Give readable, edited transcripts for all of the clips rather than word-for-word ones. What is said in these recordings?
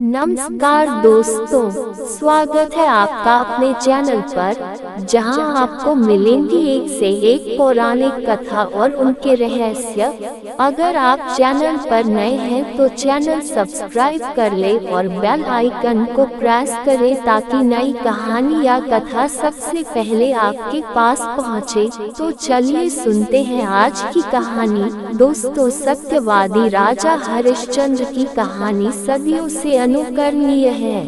नमस्कार दोस्तों, स्वागत है आपका अपने चैनल पर, जहां आपको मिलेंगी एक से एक पौराणिक कथा और उनके रहस्य। अगर आप चैनल पर नए हैं तो चैनल सब्सक्राइब कर ले और बेल आइकन को प्रेस करें ताकि नई कहानी या कथा सबसे पहले आपके पास पहुंचे। तो चलिए सुनते हैं आज की कहानी। दोस्तों, सत्यवादी राजा हरिश्चंद्र की कहानी सदियों से अनुकरणीय है।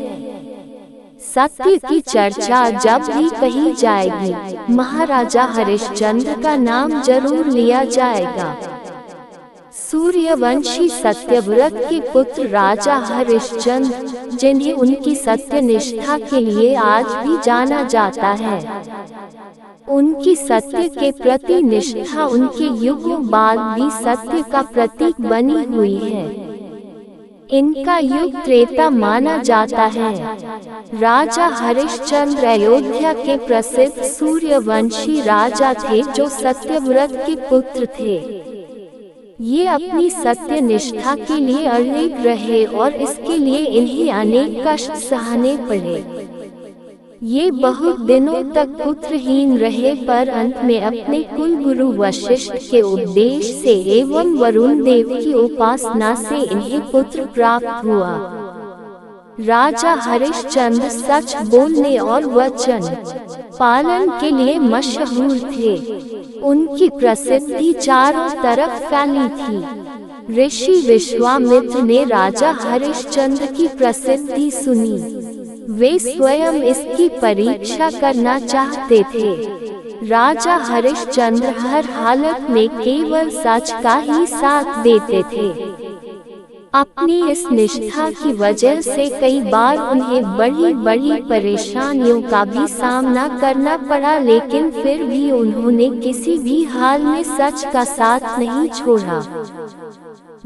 सत्य की चर्चा जब भी कही जाएगी, महाराजा हरिश्चंद्र का नाम जरूर लिया जाएगा। सूर्यवंशी सत्यव्रत के पुत्र राजा हरिश्चंद्र, जिन्हें उनकी सत्यनिष्ठा के लिए आज भी जाना जाता है, उनकी सत्य के प्रति निष्ठा उनके युगों बाद भी सत्य का प्रतीक बनी हुई है। इनका युग त्रेता माना जाता है। राजा हरिश्चंद्र अयोध्या के प्रसिद्ध सूर्यवंशी राजा थे जो सत्यव्रत के पुत्र थे। ये अपनी सत्य निष्ठा के लिए अड़िग रहे और इसके लिए इन्हें अनेक कष्ट सहने पड़े। ये बहुत दिनों तक पुत्रहीन रहे, पर अंत में अपने कुल गुरु वशिष्ठ के उपदेश से एवं वरुण देव की उपासना से इन्हें पुत्र प्राप्त हुआ। राजा हरिश्चंद्र सच बोलने और वचन पालन के लिए मशहूर थे। उनकी प्रसिद्धि चारों तरफ फैली थी। ऋषि विश्वामित्र ने राजा हरिश्चंद्र की प्रसिद्धि सुनी। वे स्वयं इसकी परीक्षा करना चाहते थे। राजा हरिश्चंद्र हर हालत में केवल सच का ही साथ देते थे। अपनी इस निष्ठा की वजह से कई बार उन्हें बड़ी बड़ी परेशानियों का भी सामना करना पड़ा, लेकिन फिर भी उन्होंने किसी भी हाल में सच का साथ नहीं छोड़ा।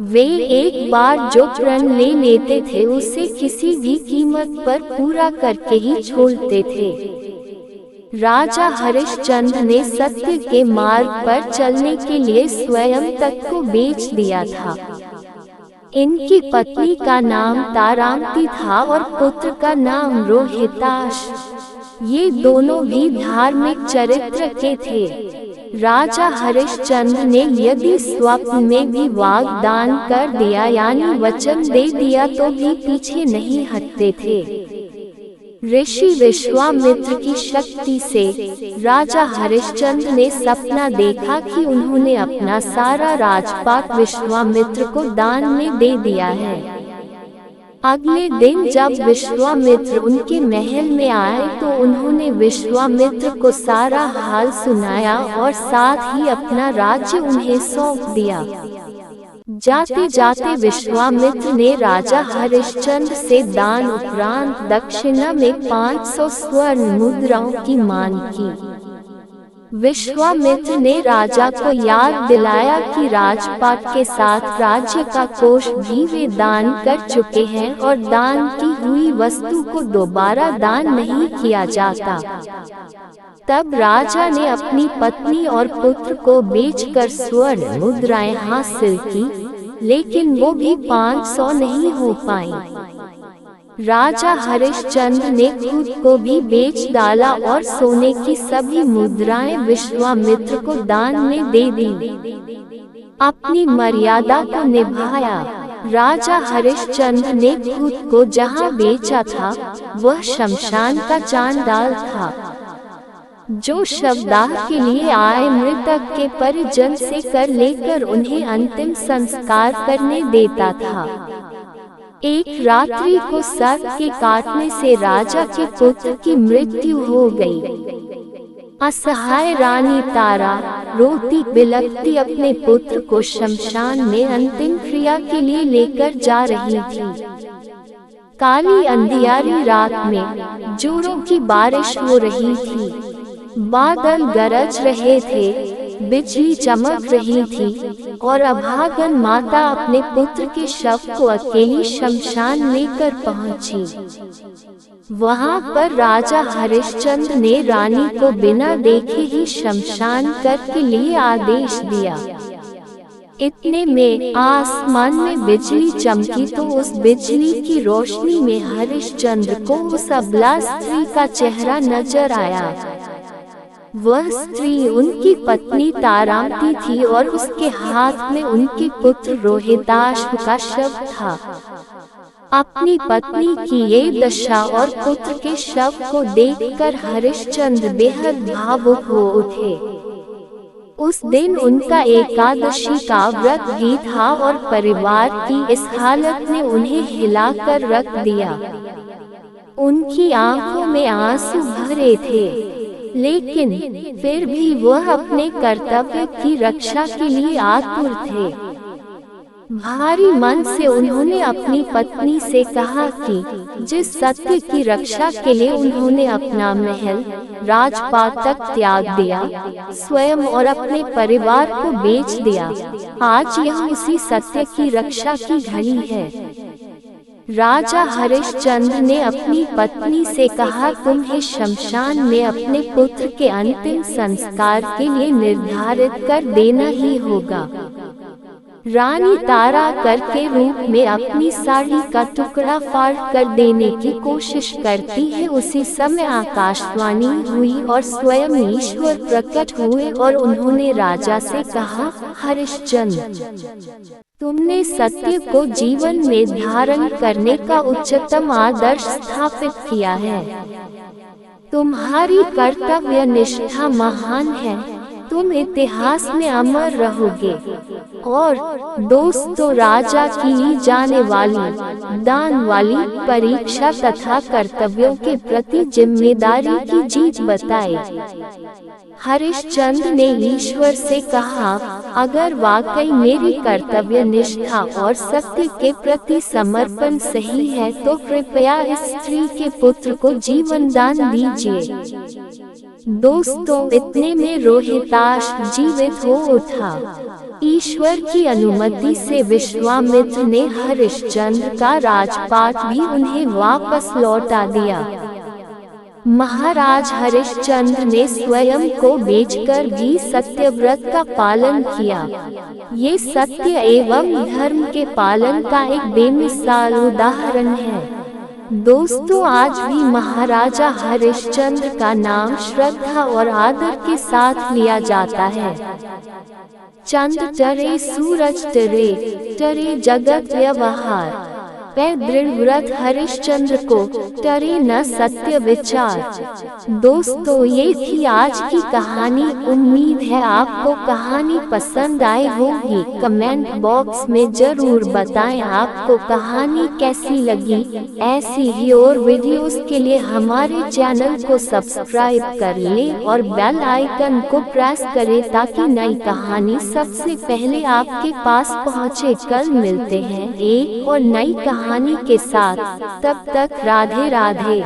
वे एक बार जो प्रण ले लेते थे उसे किसी भी कीमत पर पूरा करके ही छोड़ते थे। राजा हरिश्चंद्र ने सत्य के मार्ग पर चलने के लिए स्वयं तक को बेच दिया था। इनकी पत्नी का नाम तारांती था और पुत्र का नाम रोहिताश। ये दोनों भी धार्मिक चरित्र के थे। राजा हरिश्चंद्र ने यदि स्वप्न में भी वाग्दान कर दिया यानी वचन दे दिया तो भी पीछे नहीं हटते थे। ऋषि विश्वामित्र की शक्ति से राजा हरिश्चंद्र ने सपना देखा कि उन्होंने अपना सारा राजपाट विश्वामित्र को दान में दे दिया है। अगले दिन जब विश्वामित्र उनके महल में आए तो उन्होंने विश्वामित्र को सारा हाल सुनाया और साथ ही अपना राज्य उन्हें सौंप दिया। जाते जाते विश्वामित्र ने राजा हरिश्चंद्र से दान उपरांत दक्षिणा में 500 स्वर्ण मुद्राओं की मांग की। विश्वामित्र ने राजा को याद दिलाया कि राजपाट के साथ राज्य का कोष भी वे दान कर चुके हैं और दान की हुई वस्तु को दोबारा दान नहीं किया जाता। तब राजा ने अपनी पत्नी और पुत्र को बेचकर स्वर्ण मुद्राएं हासिल की, लेकिन वो भी 500 नहीं हो पाई। राजा हरिश्चंद्र ने खुद को भी बेच डाला और सोने की सभी मुद्राएं विश्वामित्र को दान में दे दी। अपनी मर्यादा को निभाया। राजा हरिश्चंद्र ने खुद को जहां बेचा था वह शमशान का चांडाल था, जो शवदाह के लिए आए मृतक के परिजन से कर लेकर उन्हें अंतिम संस्कार करने देता था। एक रात्रि को सर्प के काटने से राजा के पुत्र की मृत्यु हो गई। असहाय रानी तारा रोती बिलखती अपने पुत्र को शमशान में अंतिम क्रिया के लिए लेकर जा रही थी। काली अंधियारी रात में जोरों की बारिश हो रही थी। बादल गरज रहे थे, बिजली चमक रही थी और अभागन माता अपने पुत्र के शव को अकेली शमशान लेकर पहुंची। वहां पर राजा हरिश्चंद्र ने रानी को बिना देखे ही शमशान कर के लिए आदेश दिया। इतने में आसमान में बिजली चमकी तो उस बिजली की रोशनी में हरिश्चंद्र को उस अबला स्त्री का चेहरा नजर आया। वह स्त्री उनकी पत्नी तारामती थी और उसके हाथ में उनके पुत्र रोहिताश्व का शव था। अपनी पत्नी की ये दशा और पुत्र के शव को देखकर हरिश्चंद्र बेहद भावुक हो उठे। उस दिन उनका एकादशी का व्रत भी था और परिवार की इस हालत ने उन्हें हिलाकर रख दिया। उनकी आंखों में आंसू भरे थे, लेकिन फिर भी वह अपने कर्तव्य की रक्षा के लिए आतुर थे। भारी मन से उन्होंने अपनी पत्नी से कहा कि जिस सत्य की रक्षा के लिए उन्होंने अपना महल राजपाट तक त्याग दिया, स्वयं और अपने परिवार को बेच दिया, आज यह उसी सत्य की रक्षा की घड़ी है। राजा हरिश्चंद्र ने अपनी पत्नी से कहा, तुम्हें शमशान में अपने पुत्र के अंतिम संस्कार के लिए निर्धारित कर देना ही होगा। रानी तारा कर के रूप में अपनी साड़ी का टुकड़ा फाड़ कर देने की कोशिश करती है। उसी समय आकाशवाणी हुई और स्वयं ईश्वर प्रकट हुए और उन्होंने राजा से कहा, हरिश्चंद्र, तुमने सत्य को जीवन में धारण करने का उच्चतम आदर्श स्थापित किया है। तुम्हारी कर्तव्य निष्ठा महान है, तुम इतिहास में अमर रहोगे। और दोस्तों, राजा की जाने वाली दान वाली परीक्षा तथा कर्तव्यों के प्रति जिम्मेदारी की जीत बताए। हरिश्चंद्र ने ईश्वर से कहा, अगर वाकई मेरी कर्तव्य निष्ठा और सत्य के प्रति समर्पण सही है तो कृपया इस स्त्री के पुत्र को जीवन दान दीजिए। दोस्तों, इतने में रोहिताश्व जीवित हो उठा। ईश्वर की अनुमति से विश्वामित्र ने हरिश्चंद्र का राजपाट भी उन्हें वापस लौटा दिया। महाराज हरिश्चंद्र ने स्वयं को बेचकर भी सत्यव्रत का पालन किया। ये सत्य एवं धर्म के पालन का एक बेमिसाल उदाहरण है। दोस्तों, आज भी महाराजा हरिश्चंद्र का नाम श्रद्धा और आदर के साथ लिया जाता है। चंद्र टरे सूरज टरे, टरे जगत व्यवहार, पे दृढ़ व्रत हरिश्चंद्र को, टरे न सत्य विचार। दोस्तों, ये थी आज की कहानी। उम्मीद है आपको कहानी पसंद आई होगी। कमेंट बॉक्स में जरूर बताएं आपको कहानी कैसी लगी। ऐसी ही और वीडियोस के लिए हमारे चैनल को सब्सक्राइब कर लें और बेल आइकन को प्रेस करें ताकि नई कहानी सबसे पहले आपके पास पहुंचे। कल मिलते हैं एक और नई कहानी के साथ। तब तक राधे राधे।